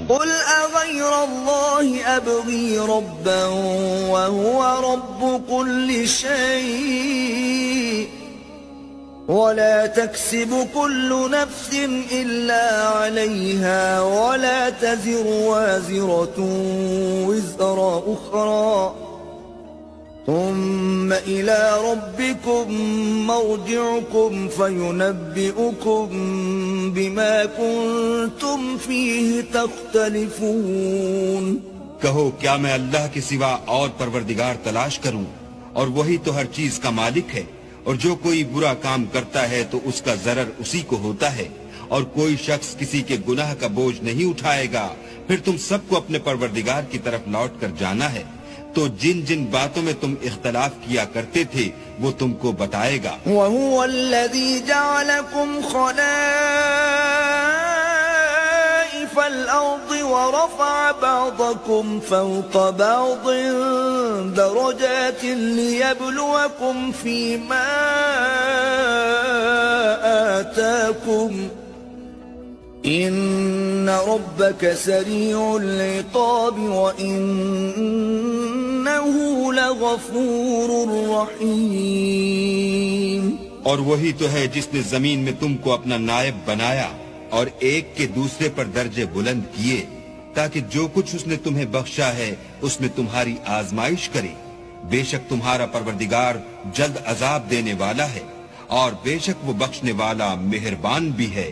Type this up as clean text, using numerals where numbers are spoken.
قل أغير الله أبغي ربا وهو رب كل شيء ولا تكسب كل نفس إلا عليها ولا تزر وازرة وزر أخرى ثم إلى ربكم مرجعكم فينبئكم بما كنتم فيه تختلفون. کہو کیا میں اللہ کے سوا اور پروردگار تلاش کروں اور وہی تو ہر چیز کا مالک ہے، اور جو کوئی برا کام کرتا ہے تو اس کا ضرر اسی کو ہوتا ہے، اور کوئی شخص کسی کے گناہ کا بوجھ نہیں اٹھائے گا. پھر تم سب کو اپنے پروردگار کی طرف لوٹ کر جانا ہے، تو جن جن باتوں میں تم اختلاف کیا کرتے تھے وہ تم کو بتائے گا. وَهُوَ الَّذِي جَعَلَكُمْ خَلَائِفَ الْأَرْضِ وَرَفَعَ بَعْضَكُمْ فَوْقَ بَعْضٍ دَرَجَاتٍ لِيَبْلُوَكُمْ فِي مَا آتَاكُمْ إِنَّ رَبَّكَ سَرِيعُ الْعِقَابِ وَإِنَّهُ لَغَفُورٌ رَحِيمٌ. اور وہی تو ہے جس نے زمین میں تم کو اپنا نائب بنایا اور ایک کے دوسرے پر درجے بلند کیے، تاکہ جو کچھ اس نے تمہیں بخشا ہے اس میں تمہاری آزمائش کرے. بے شک تمہارا پروردگار جلد عذاب دینے والا ہے، اور بے شک وہ بخشنے والا مہربان بھی ہے.